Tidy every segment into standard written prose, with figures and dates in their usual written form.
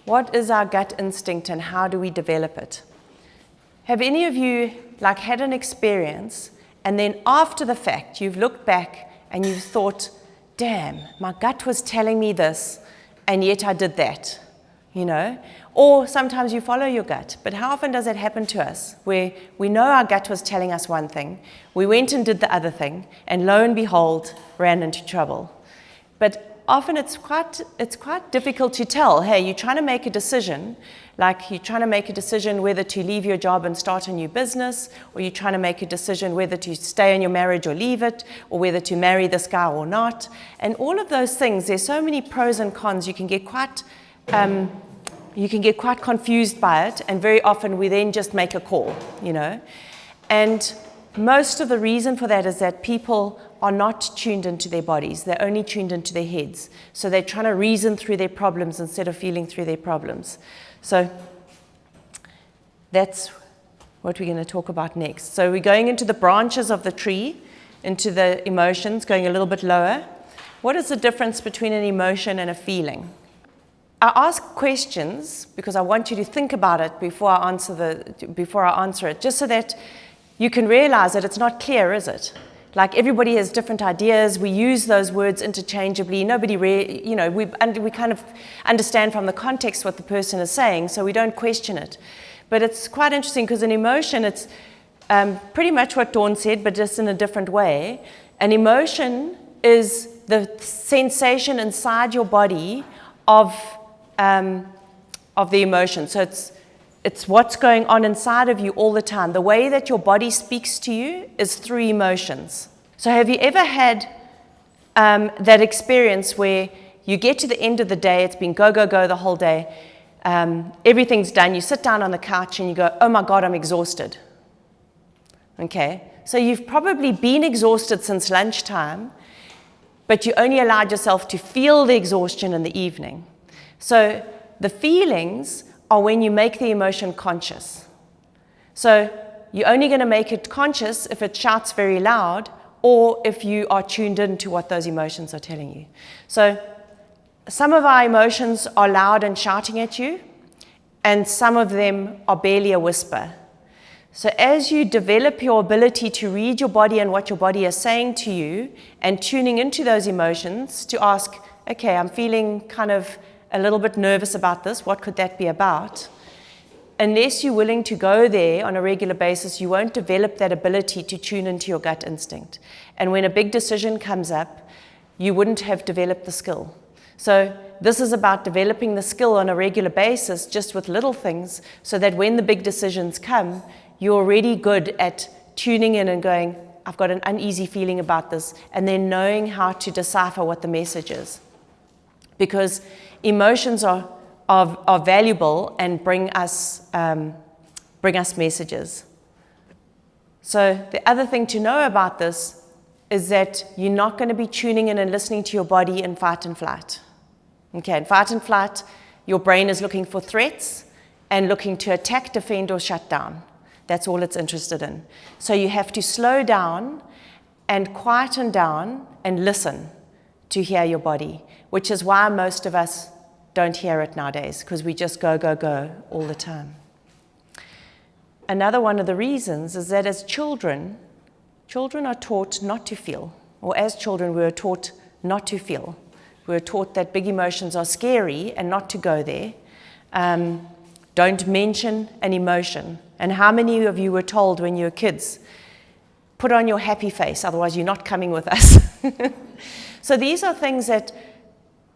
What is our gut instinct and how do we develop it? Have any of you had an experience and then after the fact you've looked back and you've thought, damn, my gut was telling me this and yet I did that, Or sometimes you follow your gut, but how often does it happen to us where we know our gut was telling us one thing, we went and did the other thing, and lo and behold, ran into trouble. But often it's quite difficult to tell. Hey, you're trying to make a decision, whether to leave your job and start a new business, or you're trying to make a decision whether to stay in your marriage or leave it, or whether to marry this guy or not. And all of those things, there's so many pros and cons, you can get quite confused by it, and very often we then just make a call, And most of the reason for that is that people are not tuned into their bodies. They're only tuned into their heads. So they're trying to reason through their problems instead of feeling through their problems. So that's what we're going to talk about next. So we're going into the branches of the tree, into the emotions, going a little bit lower. What is the difference between an emotion and a feeling? I ask questions because I want you to think about it before I answer it, just so that you can realize that it's not clear, is it? Everybody has different ideas. We use those words interchangeably. We kind of understand from the context what the person is saying, so we don't question it. But it's quite interesting because an emotion, it's pretty much what Dawn said, but just in a different way. An emotion is the sensation inside your body of the emotion. So it's what's going on inside of you all the time. The way that your body speaks to you is through emotions. So have you ever had that experience where you get to the end of the day, it's been go, go, go the whole day, everything's done, you sit down on the couch and you go, oh my God, I'm exhausted. Okay, so you've probably been exhausted since lunchtime, but you only allowed yourself to feel the exhaustion in the evening. So the feelings are when you make the emotion conscious. So you're only going to make it conscious if it shouts very loud or if you are tuned in to what those emotions are telling you. So some of our emotions are loud and shouting at you, and some of them are barely a whisper. So as you develop your ability to read your body and what your body is saying to you and tuning into those emotions to ask, okay, I'm feeling kind of a little bit nervous about this. What could that be about? Unless you're willing to go there on a regular basis, you won't develop that ability to tune into your gut instinct. And when a big decision comes up, you wouldn't have developed the skill. So this is about developing the skill on a regular basis, just with little things, so that when the big decisions come, you're already good at tuning in and going, I've got an uneasy feeling about this, and then knowing how to decipher what the message is. Because emotions are valuable and bring us messages. So the other thing to know about this is that you're not going to be tuning in and listening to your body in fight and flight. Okay, in fight and flight, your brain is looking for threats and looking to attack, defend, or shut down. That's all it's interested in. So you have to slow down and quieten down and listen to hear your body, which is why most of us don't hear it nowadays, because we just go, go, go all the time. Another one of the reasons is that as children are taught not to feel, or as children we were taught not to feel. We were taught that big emotions are scary and not to go there. Don't mention an emotion. And how many of you were told when you were kids, put on your happy face, otherwise you're not coming with us? So these are things that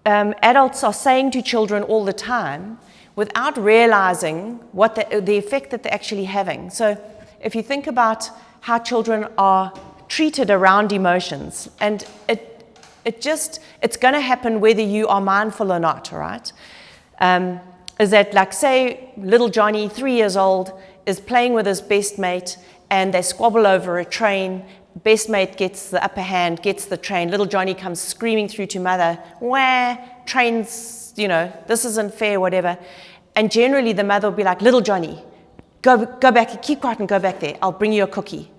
adults are saying to children all the time without realizing what the effect that they're actually having. So if you think about how children are treated around emotions, and it's going to happen whether you are mindful or not, all right? Is that, like, say, little Johnny, 3 years old, is playing with his best mate, and they squabble over a train. Best mate gets the upper hand, gets the train. Little Johnny comes screaming through to mother, wah, trains, this isn't fair, whatever. And generally the mother will be like, little Johnny, go back, keep quiet and go back there. I'll bring you a cookie.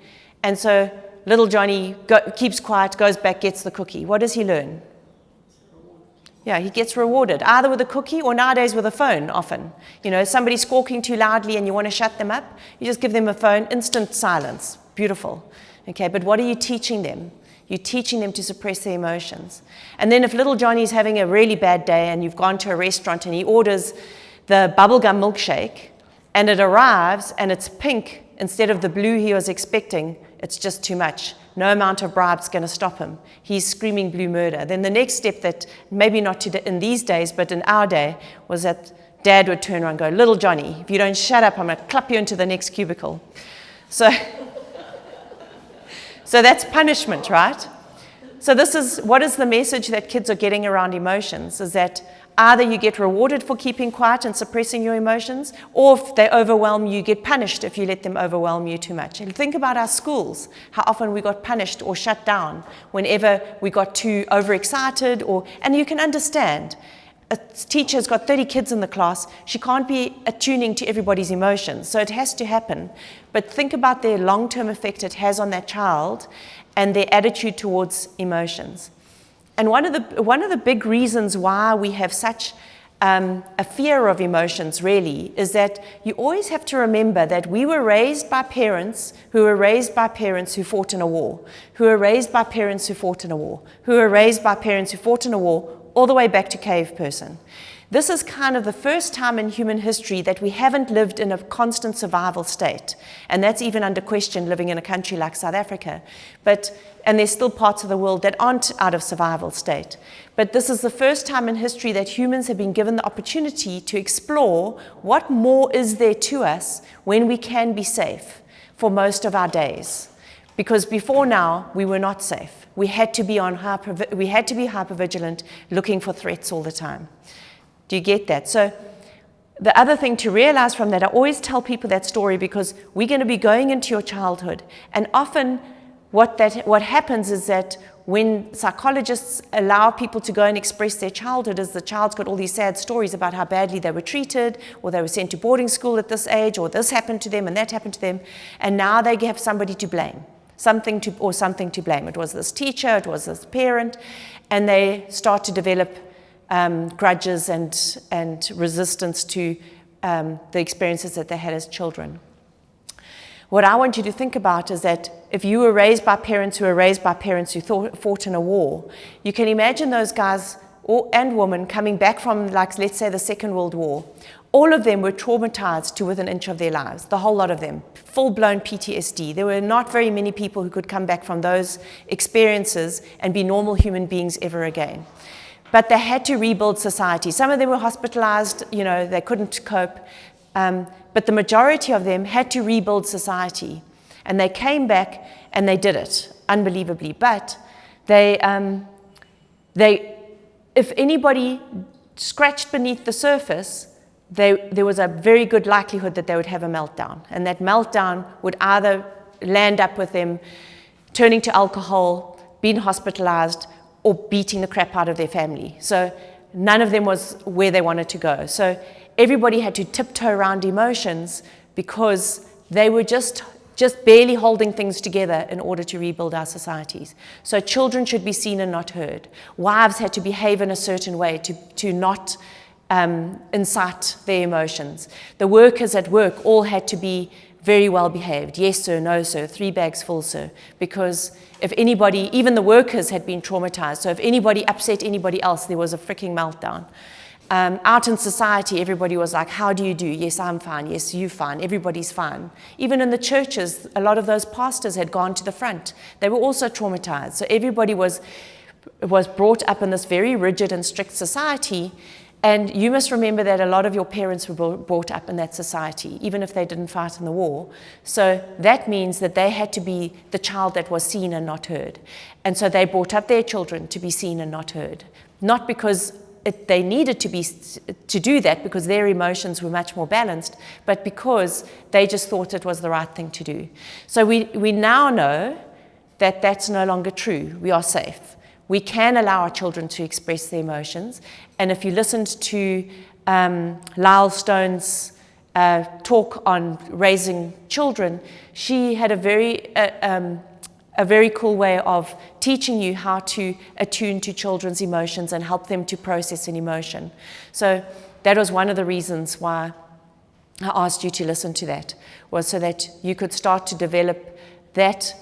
And so little Johnny keeps quiet, goes back, gets the cookie. What does he learn? Yeah, he gets rewarded, either with a cookie or nowadays with a phone often. Somebody's squawking too loudly and you want to shut them up, you just give them a phone, instant silence. Beautiful. Okay, but what are you teaching them? You're teaching them to suppress their emotions. And then if little Johnny's having a really bad day and you've gone to a restaurant and he orders the bubblegum milkshake and it arrives and it's pink instead of the blue he was expecting, it's just too much. No amount of bribe's going to stop him. He's screaming blue murder. Then the next step that, maybe not in these days, but in our day, was that Dad would turn around and go, little Johnny, if you don't shut up, I'm going to clap you into the next cubicle. So that's punishment, right? So what is the message that kids are getting around emotions, is that either you get rewarded for keeping quiet and suppressing your emotions, or if they overwhelm you, you get punished if you let them overwhelm you too much. And think about our schools, how often we got punished or shut down whenever we got too overexcited, and you can understand. A teacher's got 30 kids in the class, she can't be attuning to everybody's emotions, so it has to happen. But think about the long-term effect it has on that child and their attitude towards emotions. And one of the big reasons why we have such a fear of emotions, really, is that you always have to remember that we were raised by parents who fought in a war, who were raised by parents who fought in a war, who were raised by parents who fought in a war, all the way back to cave person. This is kind of the first time in human history that we haven't lived in a constant survival state. And that's even under question living in a country like South Africa. And there's still parts of the world that aren't out of survival state. But this is the first time in history that humans have been given the opportunity to explore what more is there to us when we can be safe for most of our days. Because before now, we were not safe. We had to be hypervigilant, looking for threats all the time. Do you get that? So the other thing to realize from that, I always tell people that story because we're going to be going into your childhood. And often what happens is that when psychologists allow people to go and express their childhood, is the child's got all these sad stories about how badly they were treated, or they were sent to boarding school at this age, or this happened to them and that happened to them. And now they have somebody to blame. Something to blame. It was this teacher, it was this parent, and they start to develop grudges and resistance to the experiences that they had as children. What I want you to think about is that if you were raised by parents who fought in a war, you can imagine those guys and women coming back from, like, let's say, the Second World War. All of them were traumatized to within an inch of their lives, the whole lot of them, full-blown PTSD. There were not very many people who could come back from those experiences and be normal human beings ever again. But they had to rebuild society. Some of them were hospitalized, they couldn't cope. But the majority of them had to rebuild society. And they came back and they did it, unbelievably. But if anybody scratched beneath the surface, there was a very good likelihood that they would have a meltdown. And that meltdown would either land up with them turning to alcohol, being hospitalized, or beating the crap out of their family. So none of them was where they wanted to go. So everybody had to tiptoe around emotions because they were just barely holding things together in order to rebuild our societies. So children should be seen and not heard. Wives had to behave in a certain way to not incite their emotions. The workers at work all had to be very well behaved. Yes, sir, no, sir, 3 bags full, sir. Because if anybody, even the workers had been traumatized, so if anybody upset anybody else, there was a freaking meltdown. Out in society, everybody was like, how do you do? Yes, I'm fine. Yes, you're fine. Everybody's fine. Even in the churches, a lot of those pastors had gone to the front. They were also traumatized. So everybody was brought up in this very rigid and strict society. And you must remember that a lot of your parents were brought up in that society, even if they didn't fight in the war. So that means that they had to be the child that was seen and not heard. And so they brought up their children to be seen and not heard. Not because they needed to do that because their emotions were much more balanced, but because they just thought it was the right thing to do. So we now know that that's no longer true. We are safe. We can allow our children to express their emotions. And if you listened to Lyle Stone's talk on raising children, she had a very a very cool way of teaching you how to attune to children's emotions and help them to process an emotion. So that was one of the reasons why I asked you to listen to that, was so that you could start to develop that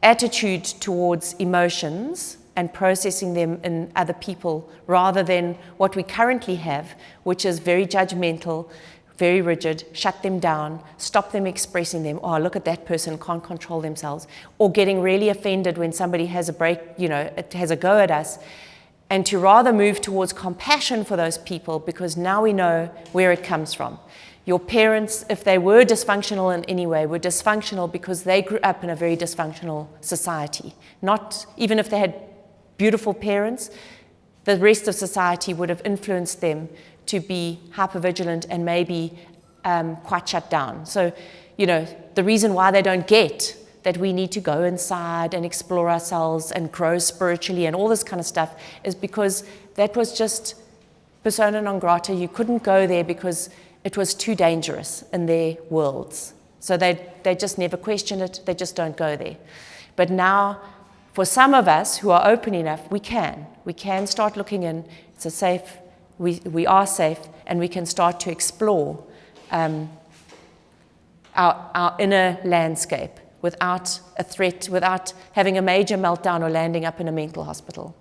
attitude towards emotions and processing them in other people, rather than what we currently have, which is very judgmental, very rigid, shut them down, stop them expressing them. Oh, look at that person, can't control themselves. Or getting really offended when somebody has a break, has a go at us. And to rather move towards compassion for those people, because now we know where it comes from. Your parents, if they were dysfunctional in any way, were dysfunctional because they grew up in a very dysfunctional society. Not even if they had beautiful parents, the rest of society would have influenced them to be hypervigilant and maybe quite shut down. So, the reason why they don't get that we need to go inside and explore ourselves and grow spiritually and all this kind of stuff is because that was just persona non grata. You couldn't go there because it was too dangerous in their worlds. So they just never question it. They just don't go there. But now, for some of us who are open enough, we can. We can start looking in. It's a safe, we are safe, and we can start to explore our inner landscape without a threat, without having a major meltdown or landing up in a mental hospital.